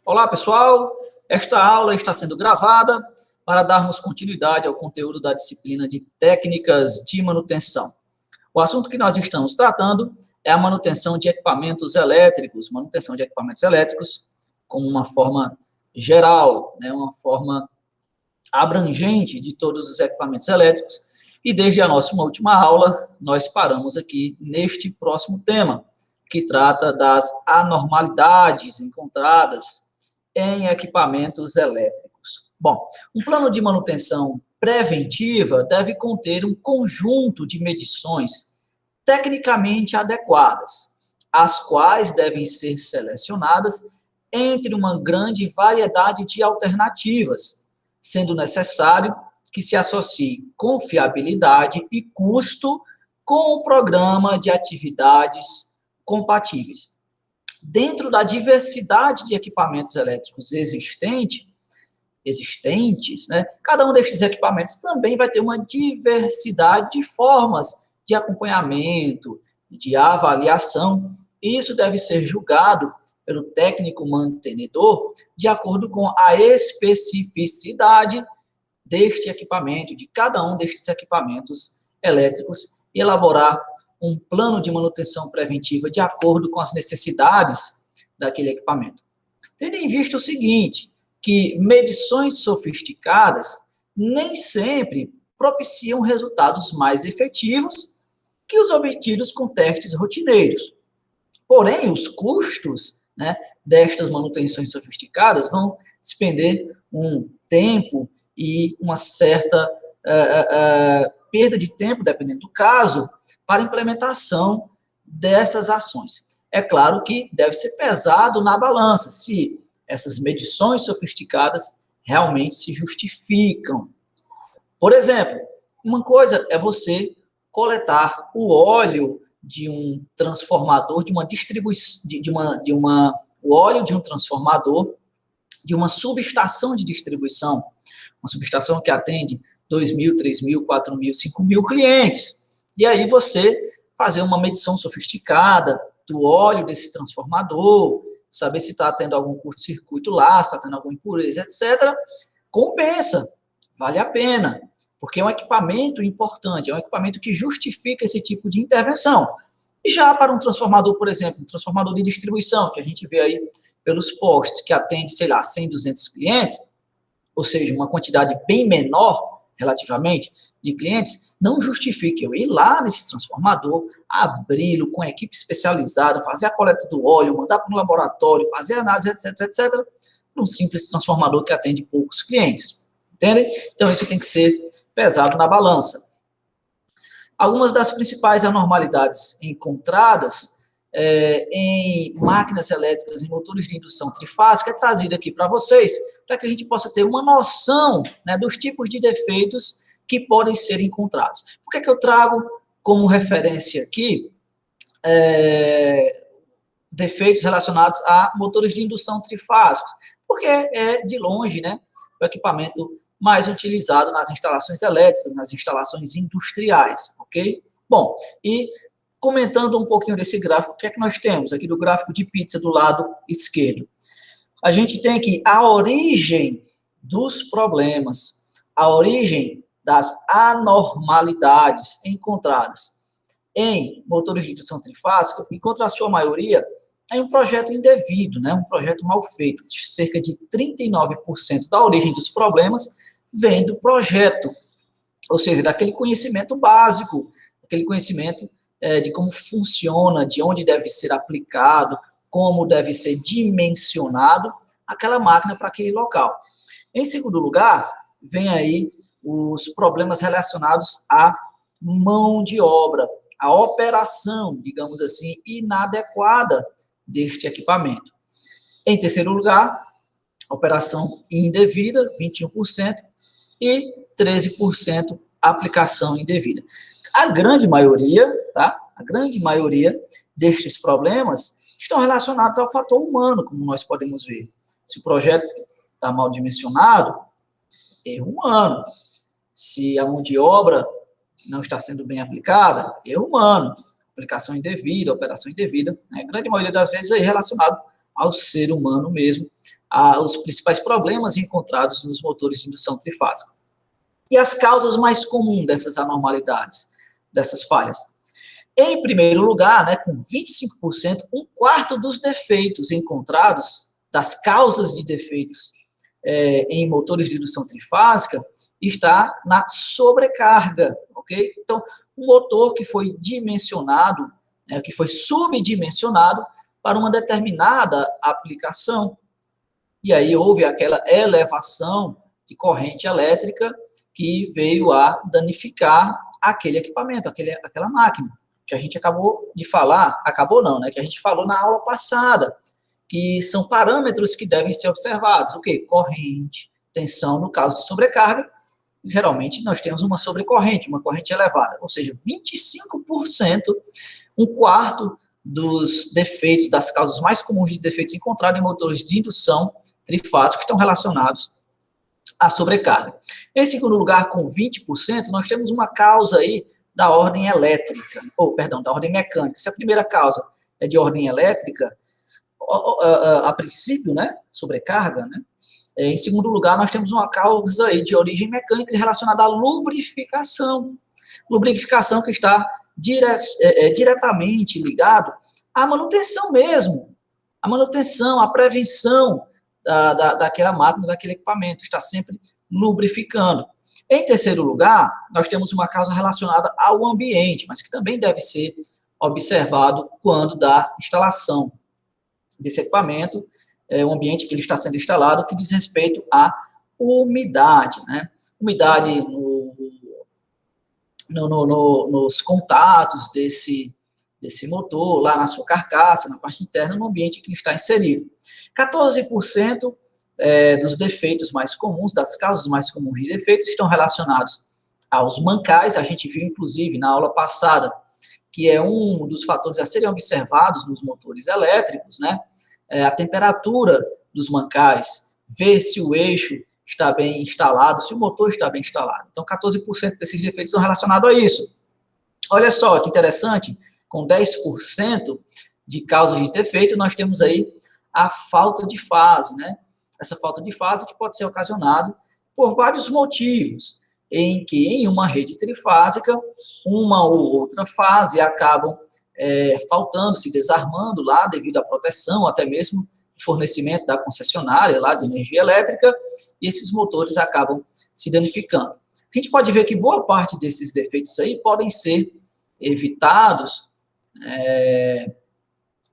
Olá, pessoal. Esta aula está sendo gravada para darmos continuidade ao conteúdo da disciplina de técnicas de manutenção. O assunto que nós estamos tratando é a manutenção de equipamentos elétricos, como uma forma geral, né, uma forma abrangente de todos os equipamentos elétricos. E desde a nossa última aula, nós paramos aqui neste próximo tema, que trata das anormalidades encontradas em equipamentos elétricos. Bom, um plano de manutenção preventiva deve conter um conjunto de medições tecnicamente adequadas, as quais devem ser selecionadas entre uma grande variedade de alternativas, sendo necessário que se associe confiabilidade e custo com o programa de atividades compatíveis. Dentro da diversidade de equipamentos elétricos existentes, né, cada um destes equipamentos também vai ter uma diversidade de formas de acompanhamento, de avaliação, e isso deve ser julgado pelo técnico mantenedor de acordo com a especificidade deste equipamento, de cada um destes equipamentos elétricos, e elaborar um plano de manutenção preventiva de acordo com as necessidades daquele equipamento. Tendo em vista o seguinte, que medições sofisticadas nem sempre propiciam resultados mais efetivos que os obtidos com testes rotineiros. Porém, os custos, né, destas manutenções sofisticadas vão despender um tempo e uma certa perda de tempo, dependendo do caso, para a implementação dessas ações. É claro que deve ser pesado na balança, se essas medições sofisticadas realmente se justificam. Por exemplo, uma coisa é você coletar o óleo de um transformador, o óleo de um transformador de uma subestação de distribuição, uma subestação que atende 2.000, 3.000, 4.000, 5.000 clientes. E aí você fazer uma medição sofisticada do óleo desse transformador, saber se está tendo algum curto-circuito lá, se está tendo alguma impureza, etc. Compensa, vale a pena, porque é um equipamento importante, é um equipamento que justifica esse tipo de intervenção. E já para um transformador, por exemplo, um transformador de distribuição, que a gente vê aí pelos postos, que atende, sei lá, 100, 200 clientes, ou seja, uma quantidade bem menor, relativamente, de clientes, não justifica eu ir lá nesse transformador, abri-lo com a equipe especializada, fazer a coleta do óleo, mandar para um laboratório, fazer análise, etc, etc, para um simples transformador que atende poucos clientes. Entendem? Então, isso tem que ser pesado na balança. Algumas das principais anormalidades encontradas em máquinas elétricas e motores de indução trifásica é trazida aqui para vocês, para que a gente possa ter uma noção, né, dos tipos de defeitos que podem ser encontrados. Por que eu trago como referência aqui defeitos relacionados a motores de indução trifásicos? Porque é, de longe, né, o equipamento mais utilizado nas instalações elétricas, nas instalações industriais, ok? Bom, e comentando um pouquinho desse gráfico, o que é que nós temos aqui do gráfico de pizza do lado esquerdo? A gente tem aqui a origem dos problemas, a origem das anormalidades encontradas em motores de indução trifásica, enquanto a sua maioria é um projeto indevido, né? Um projeto mal feito. Cerca de 39% da origem dos problemas vem do projeto, ou seja, daquele conhecimento básico, aquele conhecimento de como funciona, de onde deve ser aplicado, como deve ser dimensionado aquela máquina para aquele local. Em segundo lugar, vem aí os problemas relacionados à mão de obra, a operação, digamos assim, inadequada deste equipamento. Em terceiro lugar, operação indevida, 21%, e 13% aplicação indevida. A grande maioria, tá? A grande maioria destes problemas estão relacionados ao fator humano, como nós podemos ver. Se o projeto está mal dimensionado, erro humano. Se a mão de obra não está sendo bem aplicada, erro humano. Aplicação indevida, operação indevida, né? A grande maioria das vezes é relacionado ao ser humano mesmo, os principais problemas encontrados nos motores de indução trifásica. E as causas mais comuns dessas anormalidades, dessas falhas? Em primeiro lugar, né, com 25%, um quarto dos defeitos encontrados, das causas de defeitos em motores de indução trifásica, está na sobrecarga, ok? Então, um motor que foi dimensionado, que foi subdimensionado para uma determinada aplicação, e aí houve aquela elevação de corrente elétrica que veio a danificar aquele equipamento, aquela máquina, que a gente acabou de falar, acabou não, né? Que a gente falou na aula passada, que são parâmetros que devem ser observados. O quê? Corrente, tensão, no caso de sobrecarga, geralmente nós temos uma sobrecorrente, uma corrente elevada, ou seja, 25%, um quarto dos defeitos, das causas mais comuns de defeitos encontrados em motores de indução trifásica estão relacionados à sobrecarga. Em segundo lugar, com 20%, nós temos uma causa aí da ordem elétrica, da ordem mecânica. Se a primeira causa é de ordem elétrica, a princípio, né, sobrecarga, né? Em segundo lugar, nós temos uma causa aí de origem mecânica relacionada à lubrificação. Lubrificação que está diretamente ligado à manutenção mesmo. A manutenção, a prevenção daquela máquina, daquele equipamento, está sempre lubrificando. Em terceiro lugar, nós temos uma causa relacionada ao ambiente, mas que também deve ser observado quando da instalação desse equipamento, o ambiente que ele está sendo instalado, que diz respeito à umidade, né? Umidade nos contatos desse motor, lá na sua carcaça, na parte interna, no ambiente que ele está inserido. 14% dos defeitos mais comuns, das causas mais comuns de defeitos, estão relacionados aos mancais. A gente viu, inclusive, na aula passada, que é um dos fatores a serem observados nos motores elétricos, né? A temperatura dos mancais, ver se o eixo está bem instalado, se o motor está bem instalado. Então, 14% desses defeitos são relacionados a isso. Olha só que interessante, com 10% de causas de defeito, nós temos aí a falta de fase, né? Essa falta de fase que pode ser ocasionada por vários motivos, em que em uma rede trifásica, uma ou outra fase acabam faltando, se desarmando lá devido à proteção, até mesmo fornecimento da concessionária lá de energia elétrica, e esses motores acabam se danificando. A gente pode ver que boa parte desses defeitos aí podem ser evitados,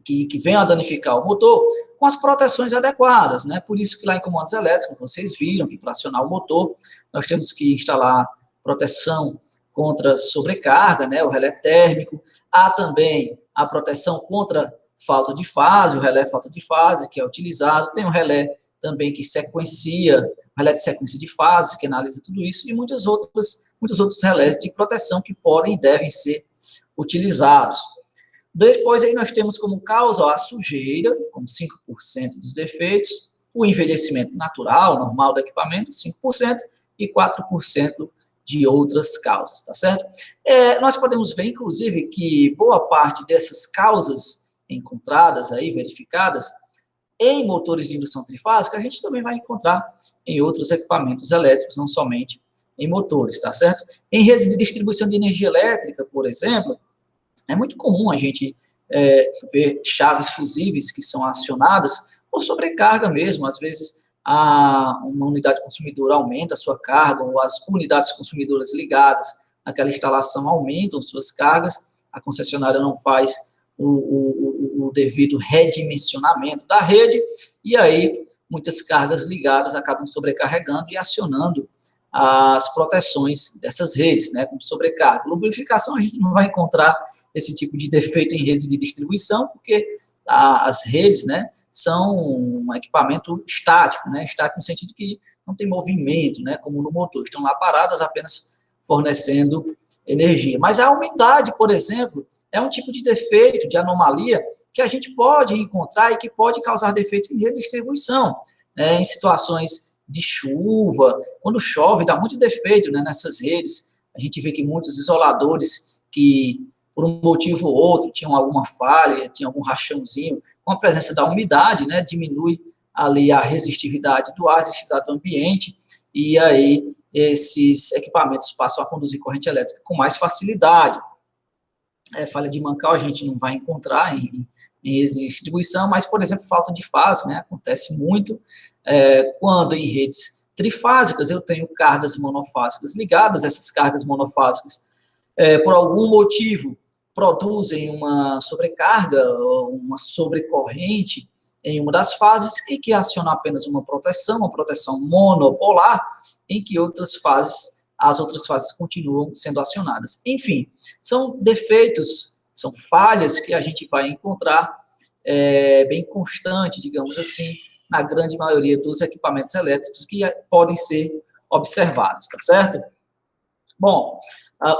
que venham a danificar o motor, com as proteções adequadas, né? Por isso que lá em comandos elétricos, vocês viram que para acionar o motor, nós temos que instalar proteção contra sobrecarga, né? O relé térmico. Há também a proteção contra falta de fase, o relé falta de fase, que é utilizado. Tem o relé também que sequencia, o relé de sequência de fase, que analisa tudo isso, e muitos outros relés de proteção que podem e devem ser utilizados. Depois aí nós temos como causa a sujeira, com 5% dos defeitos, o envelhecimento natural, normal do equipamento, 5%, e 4% de outras causas, tá certo? Nós podemos ver, inclusive, que boa parte dessas causas encontradas aí, verificadas, em motores de indução trifásica, a gente também vai encontrar em outros equipamentos elétricos, não somente em motores, tá certo? Em redes de distribuição de energia elétrica, por exemplo, é muito comum a gente ver chaves fusíveis que são acionadas por sobrecarga mesmo. Às vezes, uma unidade consumidora aumenta a sua carga, ou as unidades consumidoras ligadas àquela instalação aumentam suas cargas, a concessionária não faz o devido redimensionamento da rede, e aí muitas cargas ligadas acabam sobrecarregando e acionando as proteções dessas redes, né, com sobrecarga. Lubrificação, a gente não vai encontrar esse tipo de defeito em redes de distribuição, porque as redes, né, são um equipamento estático, né, estático no sentido que não tem movimento, né, como no motor, estão lá paradas apenas fornecendo energia. Mas a umidade, por exemplo, é um tipo de defeito, de anomalia, que a gente pode encontrar e que pode causar defeitos em rede de distribuição, né, em situações de chuva, quando chove, dá muito defeito, né, nessas redes. A gente vê que muitos isoladores que, por um motivo ou outro, tinham alguma falha, tinham algum rachãozinho, com a presença da umidade, né, diminui ali a resistividade do ar, a resistividade do ambiente, e aí esses equipamentos passam a conduzir corrente elétrica com mais facilidade. Falha de Mancal a gente não vai encontrar em distribuição, mas, por exemplo, falta de fase, né, acontece muito quando em redes trifásicas eu tenho cargas monofásicas ligadas, essas cargas monofásicas, por algum motivo, produzem uma sobrecarga, uma sobrecorrente em uma das fases e que aciona apenas uma proteção monopolar, em que as outras fases continuam sendo acionadas. Enfim, são defeitos, são falhas que a gente vai encontrar bem constante, digamos assim, na grande maioria dos equipamentos elétricos que podem ser observados, tá certo? Bom,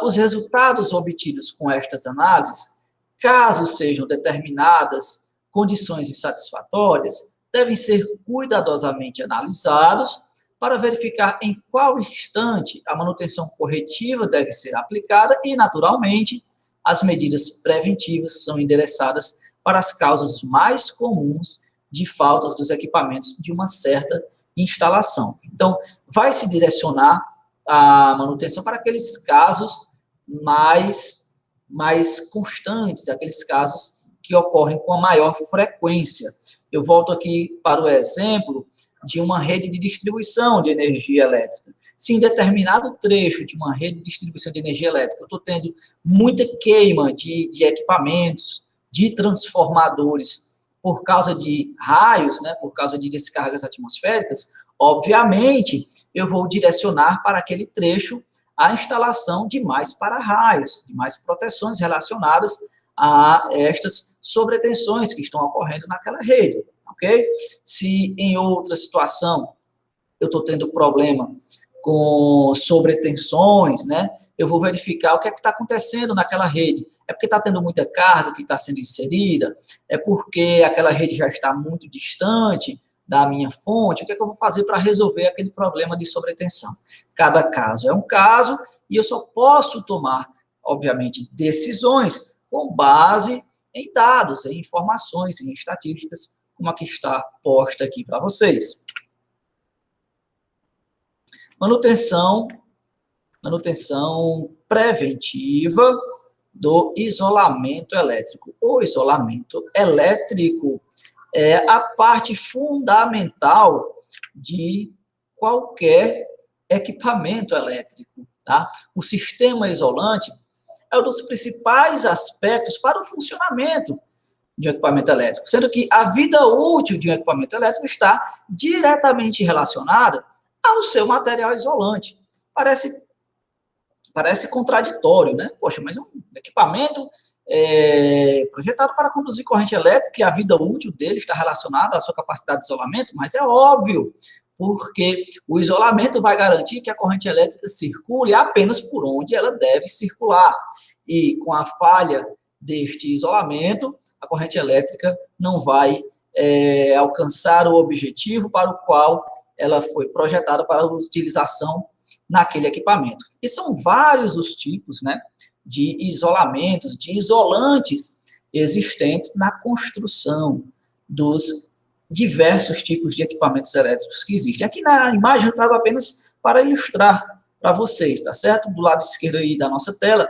os resultados obtidos com estas análises, caso sejam determinadas condições insatisfatórias, devem ser cuidadosamente analisados para verificar em qual instante a manutenção corretiva deve ser aplicada e, naturalmente, as medidas preventivas são endereçadas para as causas mais comuns de faltas dos equipamentos de uma certa instalação. Então, vai se direcionar a manutenção para aqueles casos mais constantes, aqueles casos que ocorrem com a maior frequência. Eu volto aqui para o exemplo de uma rede de distribuição de energia elétrica. Se em determinado trecho de uma rede de distribuição de energia elétrica eu estou tendo muita queima de equipamentos, de transformadores, por causa de raios, né, por causa de descargas atmosféricas, obviamente, eu vou direcionar para aquele trecho a instalação de mais para-raios, de mais proteções relacionadas a estas sobretensões que estão ocorrendo naquela rede, ok? Se em outra situação eu estou tendo problema com sobretensões, né? Eu vou verificar o que é que está acontecendo naquela rede. É porque está tendo muita carga que está sendo inserida? É porque aquela rede já está muito distante da minha fonte? O que é que eu vou fazer para resolver aquele problema de sobretensão? Cada caso é um caso e eu só posso tomar, obviamente, decisões com base em dados, em informações, em estatísticas, como a que está posta aqui para vocês. Manutenção preventiva do isolamento elétrico. O isolamento elétrico é a parte fundamental de qualquer equipamento elétrico, tá? O sistema isolante é um dos principais aspectos para o funcionamento de um equipamento elétrico, sendo que a vida útil de um equipamento elétrico está diretamente relacionada ao seu material isolante. Parece contraditório, né? Poxa, mas é um equipamento projetado para conduzir corrente elétrica e a vida útil dele está relacionada à sua capacidade de isolamento, mas é óbvio, porque o isolamento vai garantir que a corrente elétrica circule apenas por onde ela deve circular. E com a falha deste isolamento, a corrente elétrica não vai alcançar o objetivo para o qual ela foi projetada para utilização naquele equipamento. E são vários os tipos, né, de isolamentos, de isolantes existentes na construção dos diversos tipos de equipamentos elétricos que existem. Aqui na imagem eu trago apenas para ilustrar para vocês, tá certo? Do lado esquerdo aí da nossa tela,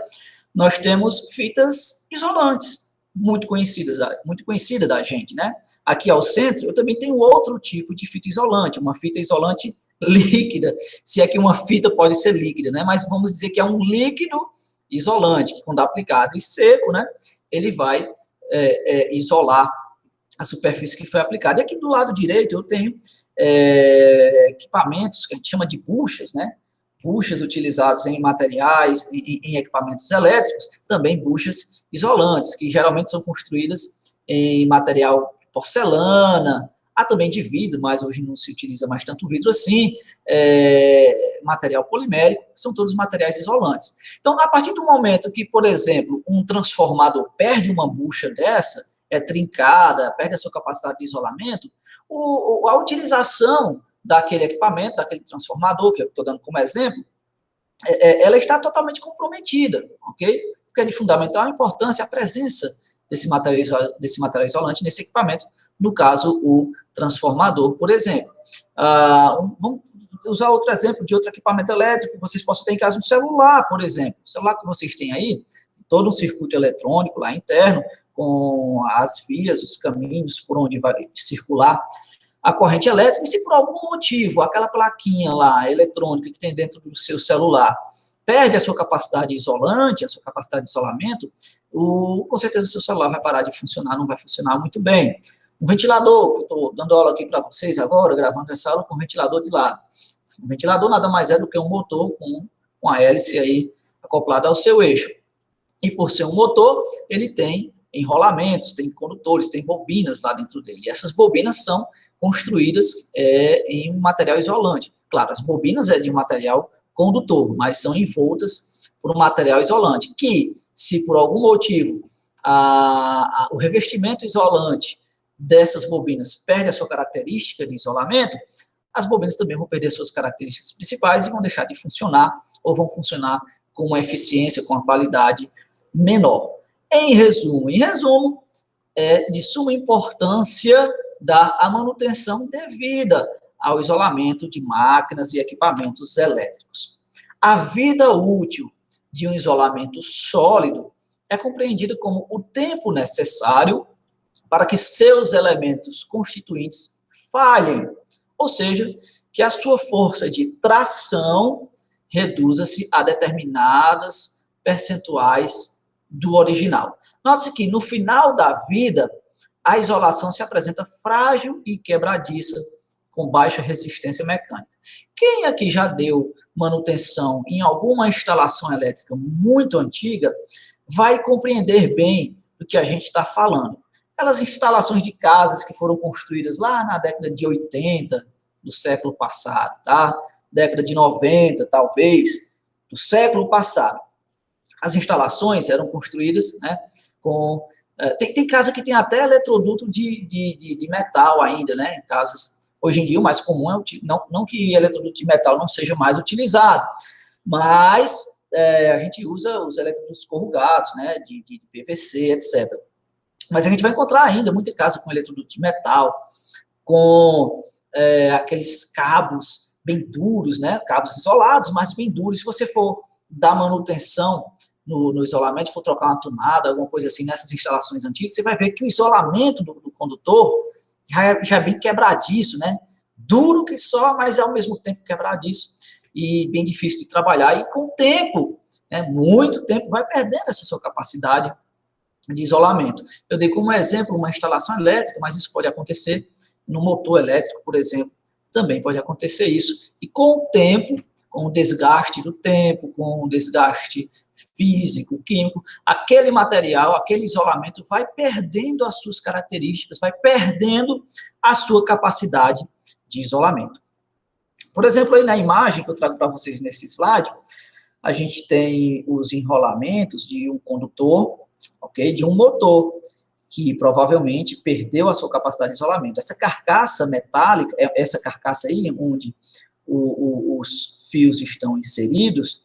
nós temos fitas isolantes, muito conhecida da gente, né? Aqui ao centro, eu também tenho outro tipo de fita isolante, uma fita isolante líquida, se é que uma fita pode ser líquida, né? Mas vamos dizer que é um líquido isolante, que quando aplicado e seco, né, ele vai isolar a superfície que foi aplicada. E aqui do lado direito eu tenho equipamentos que a gente chama de buchas, né? Buchas utilizadas em materiais, em equipamentos elétricos, também buchas isolantes, que geralmente são construídas em material de porcelana, há também de vidro, mas hoje não se utiliza mais tanto vidro assim, material polimérico, são todos materiais isolantes. Então, a partir do momento que, por exemplo, um transformador perde uma bucha dessa, é trincada, perde a sua capacidade de isolamento, a utilização daquele equipamento, daquele transformador, que eu estou dando como exemplo, ela está totalmente comprometida, ok? Porque é de fundamental importância a presença desse material isolante nesse equipamento, no caso, o transformador, por exemplo. Vamos usar outro exemplo de outro equipamento elétrico que vocês possam ter em casa, um celular, por exemplo. O celular que vocês têm aí, todo um circuito eletrônico lá interno, com as vias, os caminhos por onde vai circular a corrente elétrica, e se por algum motivo aquela plaquinha lá, eletrônica, que tem dentro do seu celular, perde a sua capacidade isolante, a sua capacidade de isolamento, com certeza o seu celular vai parar de funcionar, não vai funcionar muito bem. Um ventilador, eu estou dando aula aqui para vocês agora, gravando essa aula com um ventilador de lado. Um ventilador nada mais é do que um motor com a hélice aí acoplada ao seu eixo. E por ser um motor, ele tem enrolamentos, tem condutores, tem bobinas lá dentro dele. E essas bobinas são construídas em um material isolante. Claro, as bobinas é de um material condutor, mas são envoltas por um material isolante, que, se por algum motivo o revestimento isolante dessas bobinas perde a sua característica de isolamento, as bobinas também vão perder suas características principais e vão deixar de funcionar, ou vão funcionar com uma eficiência, com uma qualidade menor. Em resumo, é de suma importância dar a manutenção devida ao isolamento de máquinas e equipamentos elétricos. A vida útil de um isolamento sólido é compreendida como o tempo necessário para que seus elementos constituintes falhem, ou seja, que a sua força de tração reduza-se a determinadas percentuais do original. Note-se que no final da vida, a isolação se apresenta frágil e quebradiça, com baixa resistência mecânica. Quem aqui já deu manutenção em alguma instalação elétrica muito antiga, vai compreender bem do que a gente está falando. Aquelas instalações de casas que foram construídas lá na década de 80 do século passado, tá? Década de 90, talvez, do século passado. As instalações eram construídas, né, com... Tem casa que tem até eletroduto de metal ainda, né? Em casas, hoje em dia, o mais comum é... Não que eletroduto de metal não seja mais utilizado, mas a gente usa os eletrodutos corrugados, né? De PVC, etc. Mas a gente vai encontrar ainda muita casa com eletroduto de metal, com aqueles cabos bem duros, né? Cabos isolados, mas bem duros. Se você for dar manutenção no isolamento, for trocar uma tomada, alguma coisa assim, nessas instalações antigas, você vai ver que o isolamento do condutor já é bem quebradiço, né? Duro que só, mas ao mesmo tempo quebradiço e bem difícil de trabalhar. E com o tempo, né, muito tempo, vai perdendo essa sua capacidade de isolamento. Eu dei como exemplo uma instalação elétrica, mas isso pode acontecer no motor elétrico, por exemplo, também pode acontecer isso. E com o tempo, com o desgaste do tempo, com o desgaste físico, químico, aquele material, aquele isolamento vai perdendo as suas características, vai perdendo a sua capacidade de isolamento. Por exemplo, aí na imagem que eu trago para vocês nesse slide, a gente tem os enrolamentos de um condutor, ok, de um motor, que provavelmente perdeu a sua capacidade de isolamento. Essa carcaça metálica, essa carcaça aí, onde os fios estão inseridos,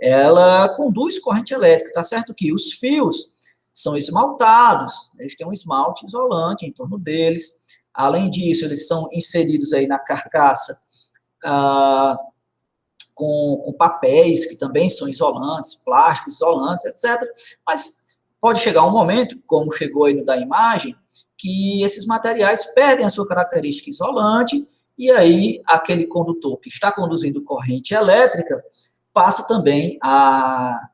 ela conduz corrente elétrica. Tá certo que os fios são esmaltados, eles têm um esmalte isolante em torno deles. Além disso, eles são inseridos aí na carcaça com papéis que também são isolantes, plásticos isolantes, etc. Mas pode chegar um momento, como chegou aí no da imagem, que esses materiais perdem a sua característica isolante e aí aquele condutor que está conduzindo corrente elétrica passa também a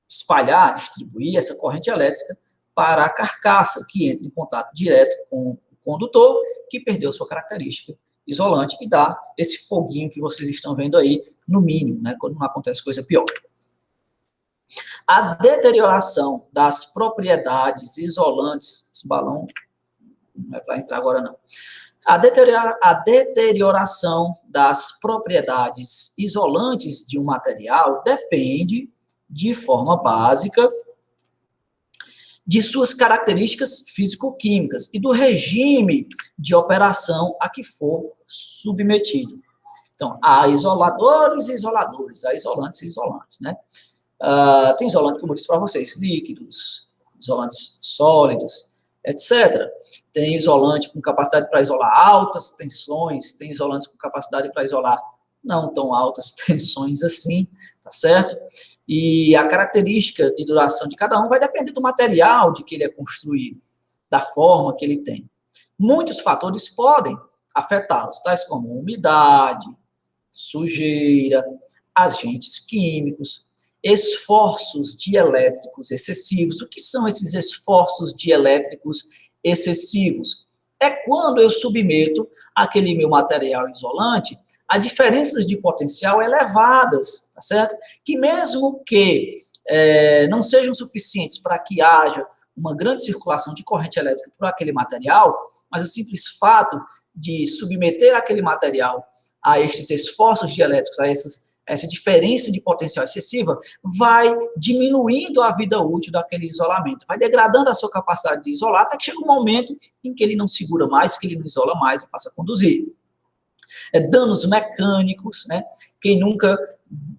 espalhar, distribuir essa corrente elétrica para a carcaça, que entra em contato direto com o condutor, que perdeu sua característica isolante, e dá esse foguinho que vocês estão vendo aí, no mínimo, né, quando não acontece coisa pior. A deterioração das propriedades isolantes, esse balão não é para entrar agora não, a deterioração das propriedades isolantes de um material depende, de forma básica, de suas características físico-químicas e do regime de operação a que for submetido. Então, há isoladores e isoladores, há isolantes e isolantes, né? Tem isolante, como eu disse para vocês, líquidos, isolantes sólidos, etc. Tem isolante com capacidade para isolar altas tensões, tem isolantes com capacidade para isolar não tão altas tensões assim, tá certo? E a característica de duração de cada um vai depender do material de que ele é construído, da forma que ele tem. Muitos fatores podem afetá-los, tais como umidade, sujeira, agentes químicos, esforços dielétricos excessivos. O que são esses esforços dielétricos excessivos? É quando eu submeto aquele meu material isolante a diferenças de potencial elevadas, tá certo? Que mesmo que não sejam suficientes para que haja uma grande circulação de corrente elétrica por aquele material, mas o simples fato de submeter aquele material a estes esforços dielétricos, a essa diferença de potencial excessiva, vai diminuindo a vida útil daquele isolamento, vai degradando a sua capacidade de isolar, até que chega um momento em que ele não segura mais, que ele não isola mais e passa a conduzir. Danos mecânicos, né? Quem nunca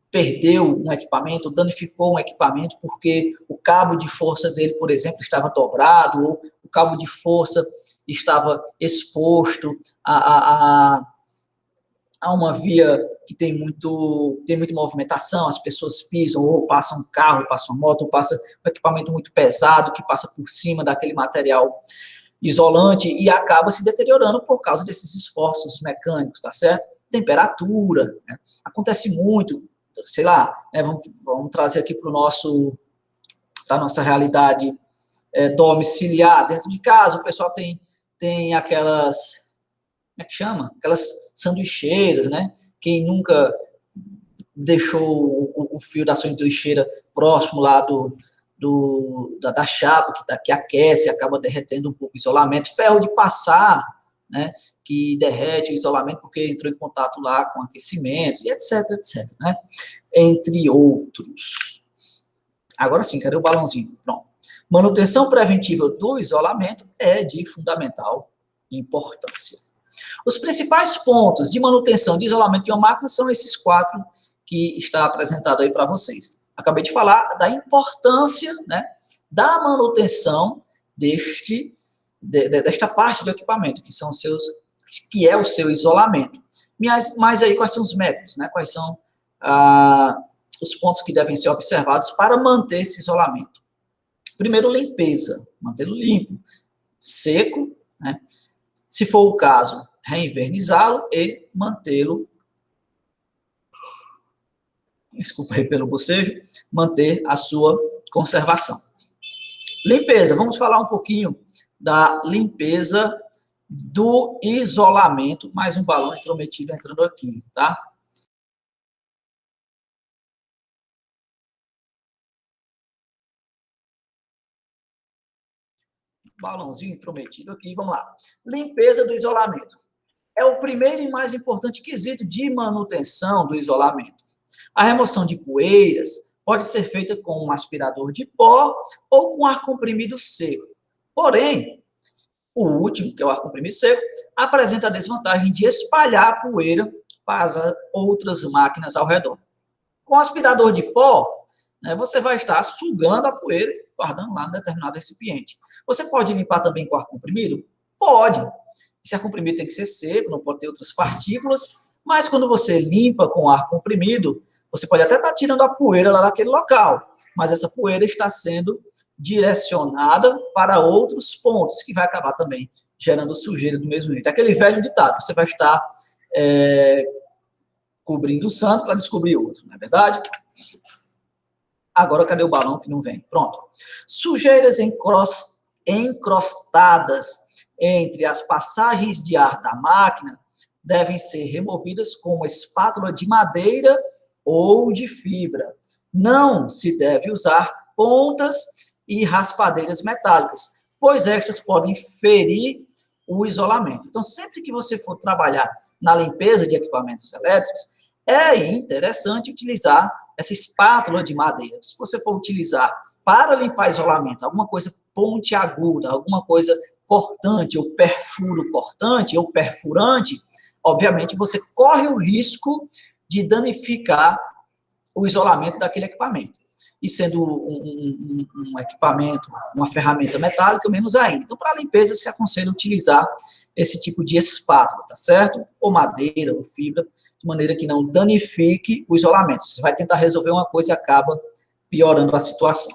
perdeu um equipamento, danificou um equipamento porque o cabo de força dele, por exemplo, estava dobrado, ou o cabo de força estava exposto a uma via que tem muita movimentação, as pessoas pisam, ou passa um carro, passa uma moto, ou passa um equipamento muito pesado que passa por cima daquele material isolante e acaba se deteriorando por causa desses esforços mecânicos, tá certo? Temperatura, né? Acontece muito, sei lá, né, vamos trazer aqui para a nossa realidade domiciliar, dentro de casa, o pessoal tem aquelas, como é que chama? Aquelas sanduicheiras, né? Quem nunca deixou o fio da sanduicheira próximo lá da chapa, que aquece, acaba derretendo um pouco o isolamento, ferro de passar, né, que derrete o isolamento porque entrou em contato lá com aquecimento, e etc, etc, né, entre outros. Agora sim, cadê o balãozinho? Pronto. Manutenção preventiva do isolamento é de fundamental importância. Os principais pontos de manutenção de isolamento de uma máquina são esses 4 que está apresentado aí para vocês. Acabei de falar da importância, né, da manutenção desta parte do equipamento, que é o seu isolamento. Mas aí quais são os métodos, né? Quais são os pontos que devem ser observados para manter esse isolamento? Primeiro, limpeza, mantê-lo limpo, seco, né? Se for o caso, reinvernizá-lo e mantê-lo, desculpa aí pelo bocejo, manter a sua conservação. Limpeza, vamos falar um pouquinho da limpeza do isolamento, mais um balão intrometido entrando aqui, tá? Balãozinho intrometido aqui, vamos lá. Limpeza do isolamento. É o primeiro e mais importante quesito de manutenção do isolamento. A remoção de poeiras pode ser feita com um aspirador de pó ou com ar comprimido seco. Porém, o último, que é o ar comprimido seco, apresenta a desvantagem de espalhar a poeira para outras máquinas ao redor. Com o aspirador de pó, né, você vai estar sugando a poeira e guardando lá em determinado recipiente. Você pode limpar também com ar comprimido? Pode. Esse ar comprimido tem que ser seco, não pode ter outras partículas, mas quando você limpa com ar comprimido, você pode até estar tirando a poeira lá daquele local, mas essa poeira está sendo direcionada para outros pontos, que vai acabar também gerando sujeira do mesmo jeito. Aquele velho ditado, você vai estar cobrindo o santo para descobrir outro, não é verdade? Agora, cadê o balão que não vem? Pronto. Sujeiras encrostadas entre as passagens de ar da máquina devem ser removidas com uma espátula de madeira ou de fibra. Não se deve usar pontas e raspadeiras metálicas, pois estas podem ferir o isolamento. Então, sempre que você for trabalhar na limpeza de equipamentos elétricos, é interessante utilizar essa espátula de madeira. Se você for utilizar para limpar isolamento, alguma coisa pontiaguda, alguma coisa cortante, ou perfuro cortante, ou perfurante, obviamente você corre o risco de danificar o isolamento daquele equipamento. e sendo um equipamento, uma ferramenta metálica, menos ainda. Então, para limpeza, se aconselha utilizar esse tipo de espátula, tá certo? Ou madeira, ou fibra, de maneira que não danifique o isolamento. Você vai tentar resolver uma coisa e acaba piorando a situação.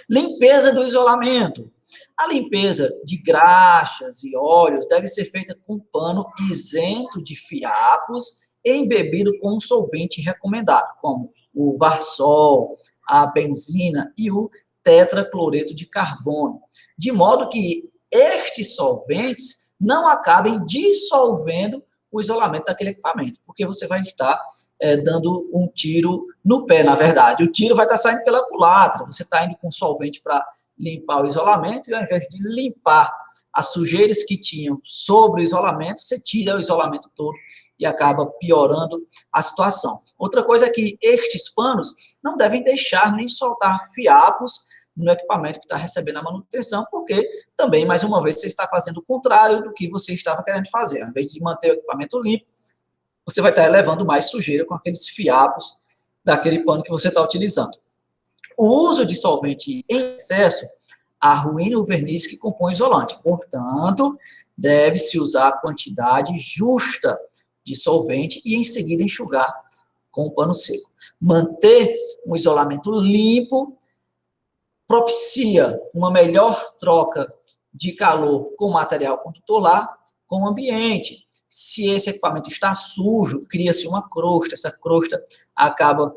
Limpeza do isolamento. A limpeza de graxas e óleos deve ser feita com pano isento de fiapos e embebido com um solvente recomendado, como o Varsol, a benzina e o tetracloreto de carbono, de modo que estes solventes não acabem dissolvendo o isolamento daquele equipamento, porque você vai estar dando um tiro no pé, na verdade. O tiro vai estar saindo pela culatra, você está indo com solvente para limpar o isolamento, e ao invés de limpar as sujeiras que tinham sobre o isolamento, você tira o isolamento todo e acaba piorando a situação. Outra coisa é que estes panos não devem deixar nem soltar fiapos no equipamento que está recebendo a manutenção, porque também, mais uma vez, você está fazendo o contrário do que você estava querendo fazer. Ao invés de manter o equipamento limpo, você vai estar elevando mais sujeira com aqueles fiapos daquele pano que você está utilizando. O uso de solvente em excesso arruína o verniz que compõe o isolante. Portanto, deve-se usar a quantidade justa de solvente e, em seguida, enxugar com o pano seco. Manter um isolamento limpo propicia uma melhor troca de calor com o material condutor com o ambiente. Se esse equipamento está sujo, cria-se uma crosta, essa crosta acaba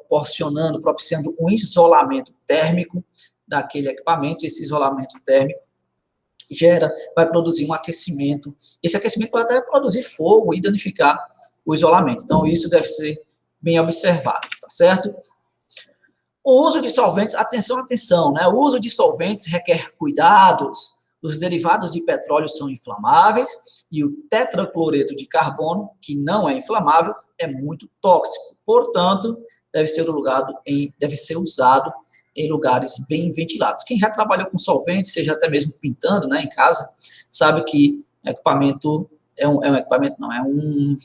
propiciando um isolamento térmico daquele equipamento, esse isolamento térmico vai produzir um aquecimento, esse aquecimento pode até produzir fogo e danificar o isolamento, então isso deve ser bem observado, tá certo? O uso de solventes, atenção, né? O uso de solventes requer cuidados. Os derivados de petróleo são inflamáveis e o tetracloreto de carbono, que não é inflamável, é muito tóxico. Portanto, deve ser usado em lugares bem ventilados. Quem já trabalhou com solvente, seja até mesmo pintando, né, em casa, sabe que equipamento é um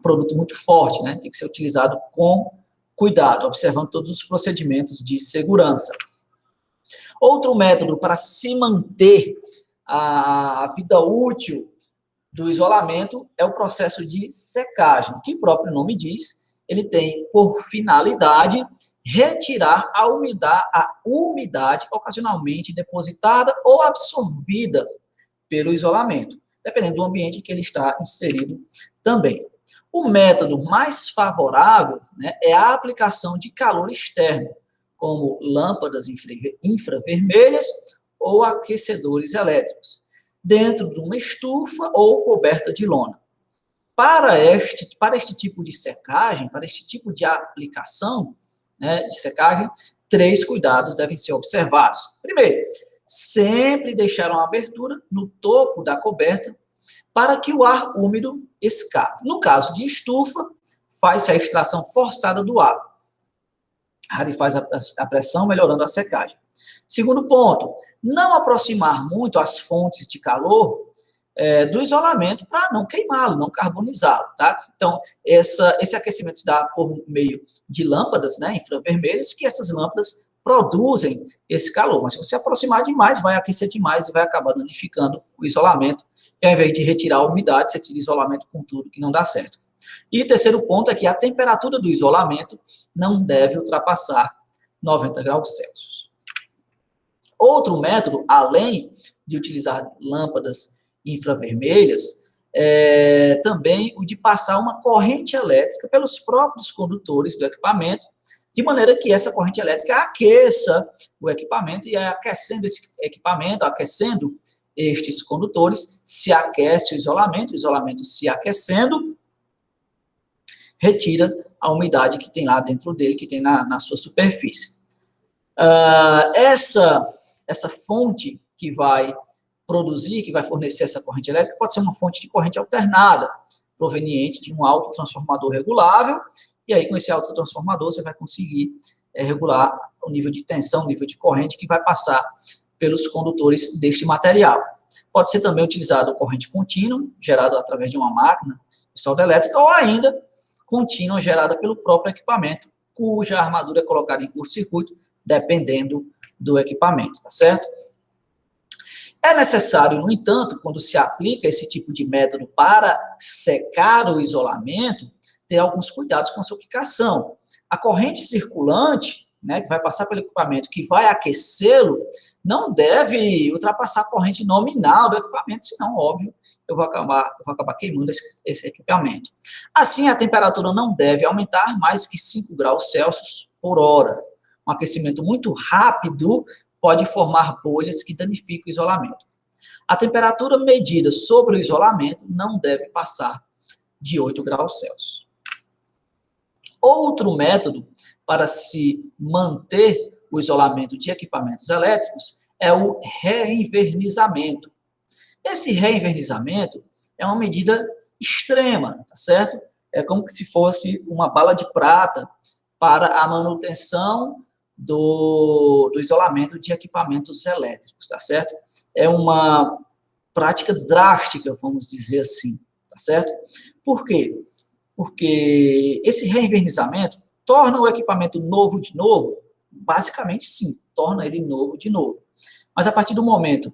produto muito forte, né? Tem que ser utilizado com cuidado, observando todos os procedimentos de segurança. Outro método para se manter a vida útil do isolamento é o processo de secagem, que o próprio nome diz, ele tem por finalidade retirar a umidade ocasionalmente depositada ou absorvida pelo isolamento, dependendo do ambiente em que ele está inserido também. O método mais favorável, né, é a aplicação de calor externo, como lâmpadas infravermelhas ou aquecedores elétricos, dentro de uma estufa ou coberta de lona. Para este tipo de secagem, para este tipo de aplicação, né, de secagem, 3 cuidados devem ser observados. Primeiro, sempre deixar uma abertura no topo da coberta para que o ar úmido escape. No caso de estufa, faz-se a extração forçada do ar. Rarefaz a pressão, melhorando a secagem. Segundo ponto, não aproximar muito as fontes de calor do isolamento para não queimá-lo, não carbonizá-lo, tá? Então, esse aquecimento se dá por meio de lâmpadas, né, infravermelhas, que essas lâmpadas produzem esse calor. Mas se você aproximar demais, vai aquecer demais e vai acabar danificando o isolamento. E ao invés de retirar a umidade, você tira isolamento com tudo, que não dá certo. E o terceiro ponto é que a temperatura do isolamento não deve ultrapassar 90 graus Celsius. Outro método, além de utilizar lâmpadas infravermelhas, é também o de passar uma corrente elétrica pelos próprios condutores do equipamento, de maneira que essa corrente elétrica aqueça o equipamento, e aquecendo esse equipamento, aquecendo estes condutores, se aquece o isolamento se aquecendo, retira a umidade que tem lá dentro dele, que tem na sua superfície. Essa fonte que vai produzir, que vai fornecer essa corrente elétrica, pode ser uma fonte de corrente alternada, proveniente de um autotransformador regulável, e aí com esse autotransformador você vai conseguir regular o nível de tensão, o nível de corrente que vai passar pelos condutores deste material. Pode ser também utilizado corrente contínua, gerada através de uma máquina de solda elétrica, ou ainda contínua, gerada pelo próprio equipamento cuja armadura é colocada em curto-circuito, dependendo do equipamento, tá certo? É necessário, no entanto, quando se aplica esse tipo de método para secar o isolamento, ter alguns cuidados com a sua aplicação. A corrente circulante, né, que vai passar pelo equipamento, que vai aquecê-lo, não deve ultrapassar a corrente nominal do equipamento, senão, óbvio, eu vou acabar queimando esse equipamento. Assim, a temperatura não deve aumentar mais que 5 graus Celsius por hora. Um aquecimento muito rápido pode formar bolhas que danificam o isolamento. A temperatura medida sobre o isolamento não deve passar de 8 graus Celsius. Outro método para se manter o isolamento de equipamentos elétricos é o reinvernizamento. Esse reinvernizamento é uma medida extrema, tá certo? É como se fosse uma bala de prata para a manutenção do isolamento de equipamentos elétricos, tá certo? É uma prática drástica, vamos dizer assim, tá certo? Por quê? Porque esse reinvernizamento torna o equipamento novo de novo, basicamente sim, torna ele novo de novo. Mas a partir do momento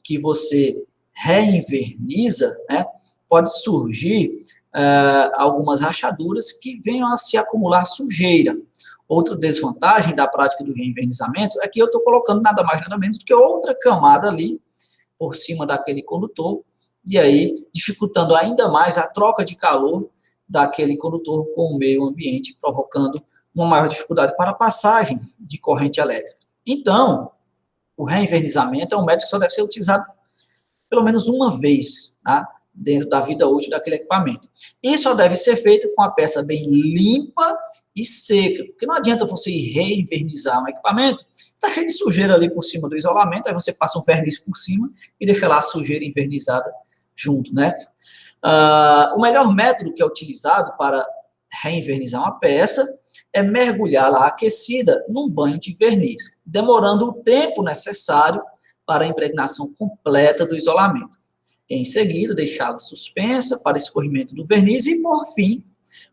que você reinverniza, né, pode surgir algumas rachaduras que venham a se acumular sujeira. Outra desvantagem da prática do reinvernizamento é que eu estou colocando nada mais, nada menos do que outra camada ali por cima daquele condutor, e aí dificultando ainda mais a troca de calor daquele condutor com o meio ambiente, provocando uma maior dificuldade para a passagem de corrente elétrica. Então, o reinvernizamento é um método que só deve ser utilizado pelo menos uma vez, tá? Dentro da vida útil daquele equipamento. E só deve ser feito com a peça bem limpa e seca, porque não adianta você ir reinvernizar um equipamento, está cheio de sujeira ali por cima do isolamento, aí você passa um verniz por cima e deixa lá a sujeira invernizada junto, né? O melhor método que é utilizado para reinvernizar uma peça é mergulhá-la aquecida num banho de verniz, demorando o tempo necessário para a impregnação completa do isolamento. Em seguida, deixá-la suspensa para escorrimento do verniz e, por fim,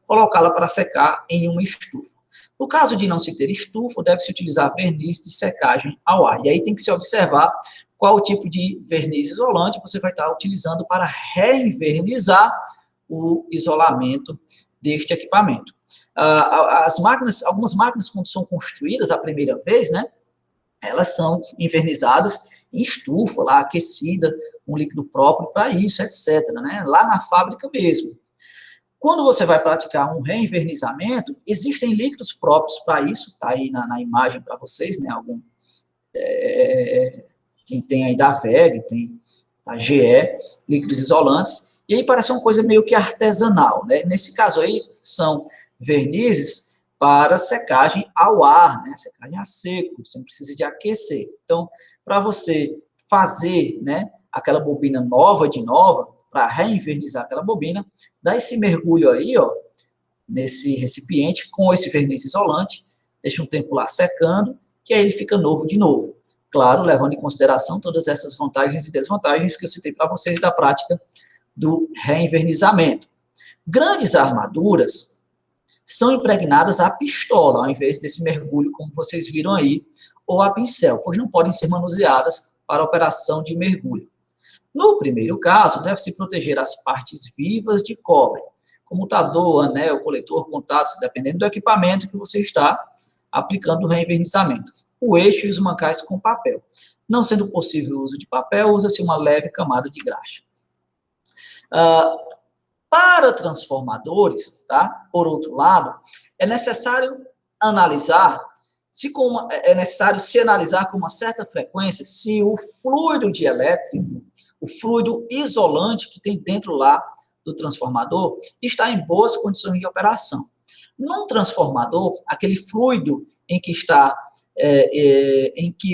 colocá-la para secar em uma estufa. No caso de não se ter estufa, deve-se utilizar verniz de secagem ao ar. E aí tem que se observar qual o tipo de verniz isolante você vai estar utilizando para reinvernizar o isolamento deste equipamento. Algumas máquinas, quando são construídas a primeira vez, né, elas são invernizadas em estufa, lá aquecida, um líquido próprio para isso, etc., né, lá na fábrica mesmo. Quando você vai praticar um reinvernizamento, existem líquidos próprios para isso, está aí na imagem para vocês, né, quem tem aí da VEG, tem da GE, líquidos isolantes, e aí parece uma coisa meio que artesanal, né? Nesse caso aí, são vernizes para secagem ao ar, né? Secagem a seco, você não precisa de aquecer. Então, para você fazer, né, aquela bobina nova de nova, para reinvernizar aquela bobina, dá esse mergulho aí, ó, nesse recipiente com esse verniz isolante, deixa um tempo lá secando, que aí ele fica novo de novo. Claro, levando em consideração todas essas vantagens e desvantagens que eu citei para vocês da prática do reinvernizamento. Grandes armaduras são impregnadas a pistola, ao invés desse mergulho, como vocês viram aí, ou a pincel, pois não podem ser manuseadas para a operação de mergulho. No primeiro caso, deve-se proteger as partes vivas de cobre, comutador, anel, coletor, contatos, dependendo do equipamento que você está aplicando o reinvernizamento. O eixo e os mancais com papel. Não sendo possível o uso de papel, usa-se uma leve camada de graxa. Para transformadores, tá? Por outro lado, é necessário analisar se analisar com uma certa frequência se o fluido dielétrico, o fluido isolante que tem dentro lá do transformador, está em boas condições de operação. Num transformador, aquele fluido em que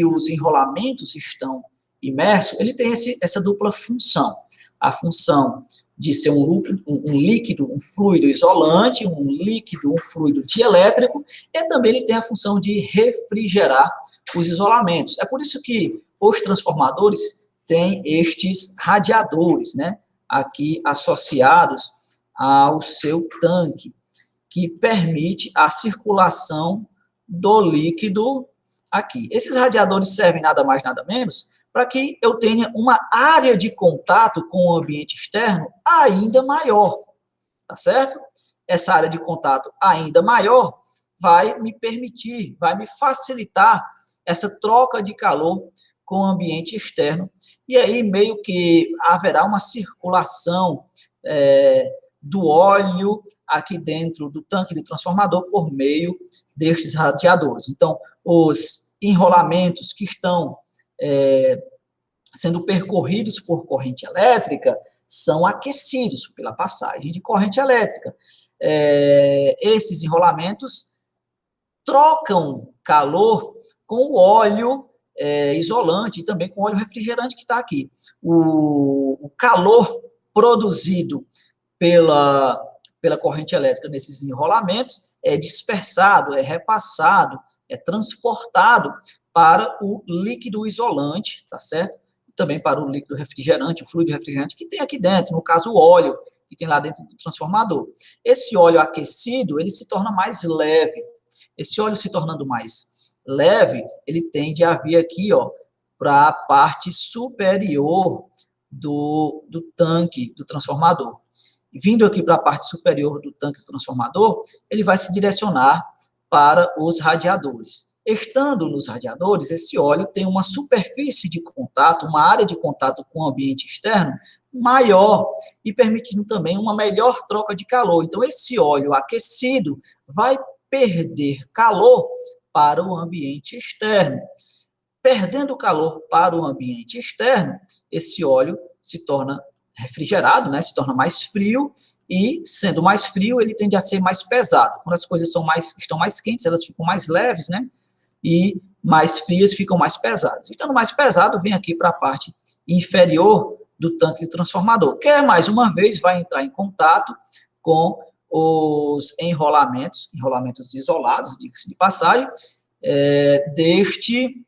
os enrolamentos estão imersos, ele tem essa dupla função. A função de ser um líquido, um fluido isolante, um líquido, um fluido dielétrico, e também ele tem a função de refrigerar os isolamentos. É por isso que os transformadores têm estes radiadores, né, aqui associados ao seu tanque, que permite a circulação do líquido aqui. Esses radiadores servem nada mais, nada menos, para que eu tenha uma área de contato com o ambiente externo ainda maior, tá certo? Essa área de contato ainda maior vai me permitir, vai me facilitar essa troca de calor com o ambiente externo, e aí meio que haverá uma circulação do óleo aqui dentro do tanque do transformador por meio destes radiadores. Então, os enrolamentos que estão sendo percorridos por corrente elétrica são aquecidos pela passagem de corrente elétrica. Esses enrolamentos trocam calor com o óleo isolante e também com o óleo refrigerante que está aqui. O calor produzido pela corrente elétrica nesses enrolamentos é dispersado, é repassado, é transportado para o líquido isolante, tá certo? Também para o líquido refrigerante, o fluido refrigerante que tem aqui dentro, no caso o óleo que tem lá dentro do transformador. Esse óleo aquecido, ele se torna mais leve. Esse óleo se tornando mais leve, ele tende a vir aqui, ó, para a parte superior do tanque do transformador. Vindo aqui para a parte superior do tanque do transformador, ele vai se direcionar para os radiadores. Estando nos radiadores, esse óleo tem uma superfície de contato, uma área de contato com o ambiente externo maior e permitindo também uma melhor troca de calor. Então, esse óleo aquecido vai perder calor para o ambiente externo. Perdendo calor para o ambiente externo, esse óleo se torna refrigerado, né? Se torna mais frio, e sendo mais frio, ele tende a ser mais pesado. Quando as coisas estão mais quentes, elas ficam mais leves, né? E mais frias ficam mais pesadas. Então, mais pesado vem aqui para a parte inferior do tanque de transformador, que mais uma vez vai entrar em contato com os enrolamentos isolados, diga-se de passagem, deste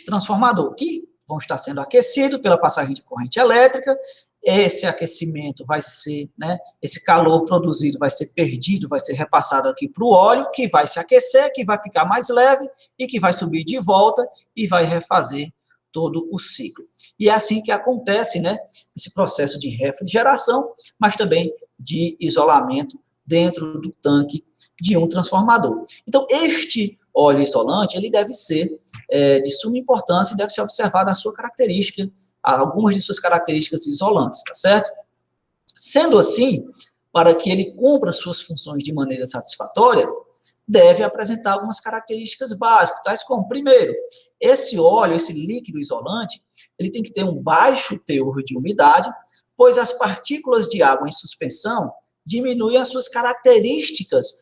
transformador, que vão estar sendo aquecidos pela passagem de corrente elétrica. Esse aquecimento vai ser, né, esse calor produzido vai ser perdido, vai ser repassado aqui para o óleo, que vai se aquecer, que vai ficar mais leve e que vai subir de volta e vai refazer todo o ciclo. E é assim que acontece, né, esse processo de refrigeração, mas também de isolamento dentro do tanque de um transformador. Então, este óleo isolante, ele deve ser de suma importância e deve ser observado a sua característica, algumas de suas características isolantes, tá certo? Sendo assim, para que ele cumpra suas funções de maneira satisfatória, deve apresentar algumas características básicas, tais como, primeiro, esse óleo, esse líquido isolante, ele tem que ter um baixo teor de umidade, pois as partículas de água em suspensão diminuem as suas características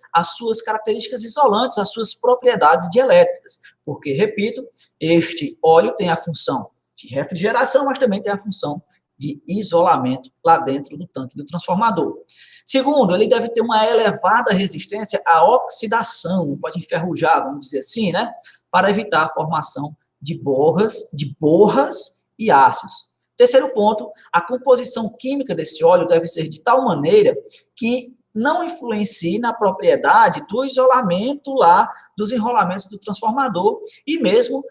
isolantes, as suas propriedades dielétricas, porque, repito, este óleo tem a função de refrigeração, mas também tem a função de isolamento lá dentro do tanque do transformador. Segundo, ele deve ter uma elevada resistência à oxidação, não pode enferrujar, vamos dizer assim, né? Para evitar a formação de borras e ácidos. Terceiro ponto, a composição química desse óleo deve ser de tal maneira que não influencie na propriedade do isolamento lá dos enrolamentos do transformador e mesmo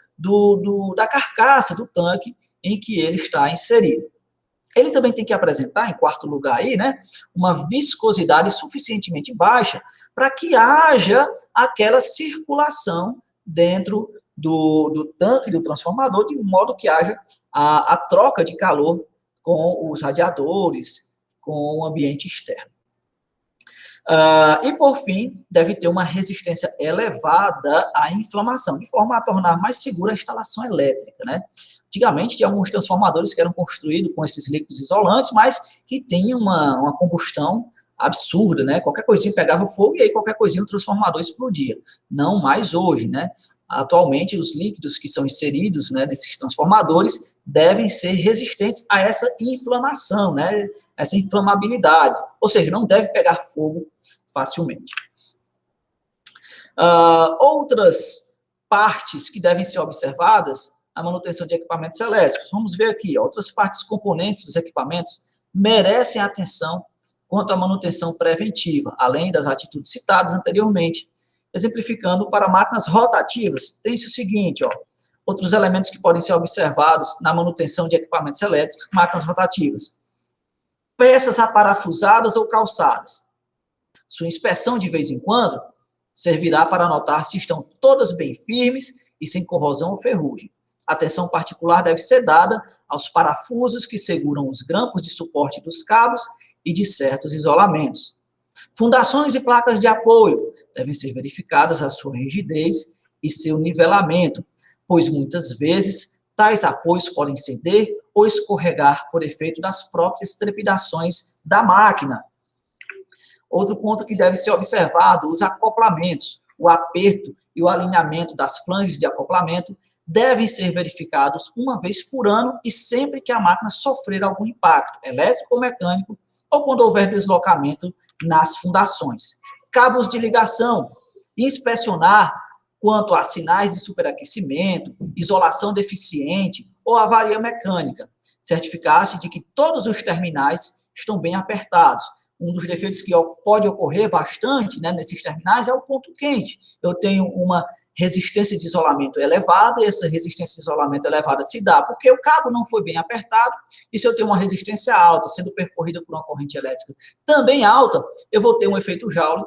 da carcaça do tanque em que ele está inserido. Ele também tem que apresentar, em quarto lugar aí, né, uma viscosidade suficientemente baixa para que haja aquela circulação dentro do tanque do transformador, de modo que haja a troca de calor com os radiadores, com o ambiente externo. E, por fim, deve ter uma resistência elevada à inflamação, de forma a tornar mais segura a instalação elétrica, né? Antigamente, tinha alguns transformadores que eram construídos com esses líquidos isolantes, mas que tinham uma combustão absurda, né? Qualquer coisinha pegava fogo e aí qualquer coisinha o transformador explodia. Não mais hoje, né? Atualmente, os líquidos que são inseridos, né, nesses transformadores devem ser resistentes a essa inflamação, né? Essa inflamabilidade. Ou seja, não deve pegar fogo facilmente. Outras partes que devem ser observadas, a manutenção de equipamentos elétricos. Vamos ver aqui, outras partes componentes dos equipamentos merecem atenção quanto à manutenção preventiva, além das atitudes citadas anteriormente. Exemplificando para máquinas rotativas, tem-se o seguinte, ó, outros elementos que podem ser observados na manutenção de equipamentos elétricos, máquinas rotativas. Peças aparafusadas ou calçadas. Sua inspeção de vez em quando servirá para notar se estão todas bem firmes e sem corrosão ou ferrugem. Atenção particular deve ser dada aos parafusos que seguram os grampos de suporte dos cabos e de certos isolamentos. Fundações e placas de apoio devem ser verificadas a sua rigidez e seu nivelamento, pois muitas vezes tais apoios podem ceder ou escorregar por efeito das próprias trepidações da máquina. Outro ponto que deve ser observado, os acoplamentos, o aperto e o alinhamento das flanges de acoplamento devem ser verificados uma vez por ano e sempre que a máquina sofrer algum impacto elétrico ou mecânico ou quando houver deslocamento nas fundações. Cabos de ligação, inspecionar quanto a sinais de superaquecimento, isolação deficiente ou avaria mecânica. Certificar-se de que todos os terminais estão bem apertados. Um dos defeitos que pode ocorrer bastante, né, nesses terminais é o ponto quente. Eu tenho uma resistência de isolamento elevada, e essa resistência de isolamento elevada se dá porque o cabo não foi bem apertado, e se eu tenho uma resistência alta, sendo percorrida por uma corrente elétrica também alta, eu vou ter um efeito Joule,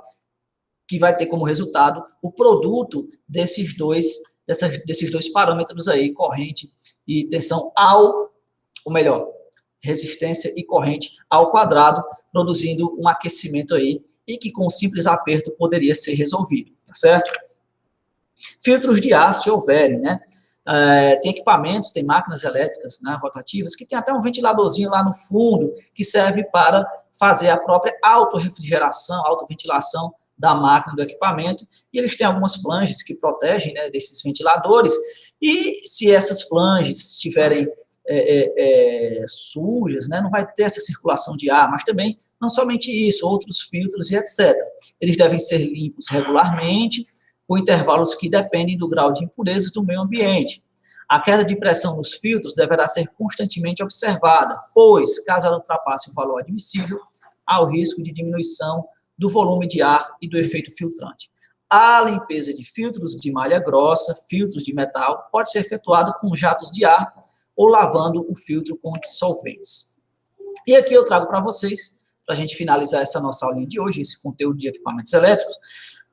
que vai ter como resultado o produto desses dois parâmetros aí, corrente e tensão ou melhor, resistência e corrente ao quadrado, produzindo um aquecimento aí, e que com um simples aperto poderia ser resolvido, tá certo? Filtros de ar, se houverem, né? Tem equipamentos, tem máquinas elétricas, né, rotativas, que tem até um ventiladorzinho lá no fundo, que serve para fazer a própria autorrefrigeração, autoventilação da máquina, do equipamento, e eles têm algumas flanges que protegem, né, desses ventiladores, e se essas flanges estiverem sujas, né, não vai ter essa circulação de ar, mas também, não somente isso, outros filtros e etc. Eles devem ser limpos regularmente, com intervalos que dependem do grau de impurezas do meio ambiente. A queda de pressão nos filtros deverá ser constantemente observada, pois, caso ela ultrapasse o valor admissível, há o risco de diminuição do volume de ar e do efeito filtrante. A limpeza de filtros de malha grossa, filtros de metal, pode ser efetuada com jatos de ar ou lavando o filtro com dissolventes. E aqui eu trago para vocês, para a gente finalizar essa nossa aulinha de hoje, esse conteúdo de equipamentos elétricos,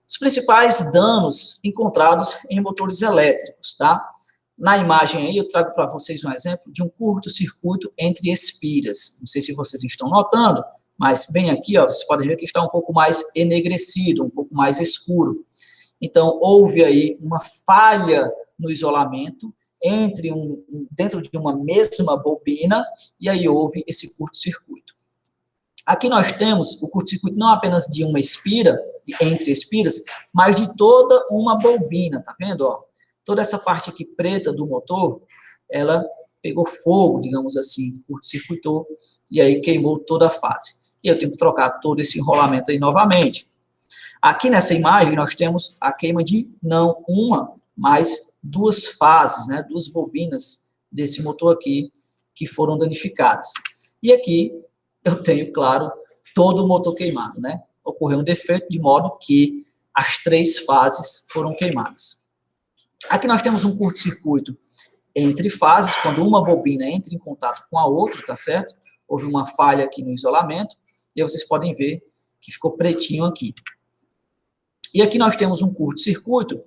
os principais danos encontrados em motores elétricos, tá? Na imagem aí eu trago para vocês um exemplo de um curto-circuito entre espiras. Não sei se vocês estão notando, mas bem aqui, ó, vocês podem ver que está um pouco mais enegrecido, um pouco mais escuro. Então, houve aí uma falha no isolamento dentro de uma mesma bobina, e aí houve esse curto-circuito. Aqui nós temos o curto-circuito não apenas de uma espira, entre espiras, mas de toda uma bobina, tá vendo? Ó? Toda essa parte aqui preta do motor, ela pegou fogo, digamos assim, curto-circuitou, e aí queimou toda a fase. E eu tenho que trocar todo esse enrolamento aí novamente. Aqui nessa imagem nós temos a queima de não uma, mas duas fases, né, duas bobinas desse motor aqui que foram danificadas. E aqui eu tenho, claro, todo o motor queimado, né? Ocorreu um defeito de modo que as três fases foram queimadas. Aqui nós temos um curto-circuito entre fases, quando uma bobina entra em contato com a outra, tá certo? Houve uma falha aqui no isolamento, e aí vocês podem ver que ficou pretinho aqui. E aqui nós temos um curto-circuito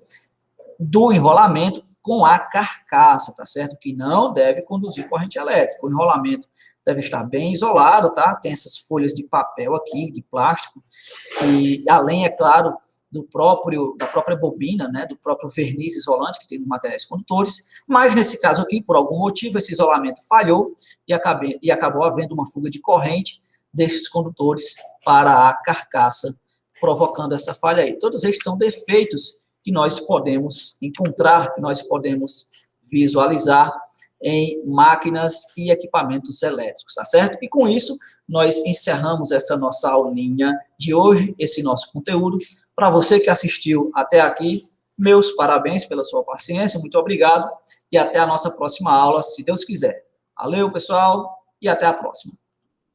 do enrolamento com a carcaça, tá certo? Que não deve conduzir corrente elétrica. O enrolamento deve estar bem isolado, tá? Tem essas folhas de papel aqui, de plástico, e além, é claro, da própria bobina, né? Do próprio verniz isolante que tem nos materiais condutores, mas nesse caso aqui, por algum motivo, esse isolamento falhou e acabou havendo uma fuga de corrente desses condutores para a carcaça, provocando essa falha aí. Todos estes são defeitos que nós podemos encontrar, que nós podemos visualizar em máquinas e equipamentos elétricos, tá certo? E com isso, nós encerramos essa nossa aulinha de hoje, esse nosso conteúdo. Para você que assistiu até aqui, meus parabéns pela sua paciência, muito obrigado, e até a nossa próxima aula, se Deus quiser. Valeu, pessoal, e até a próxima.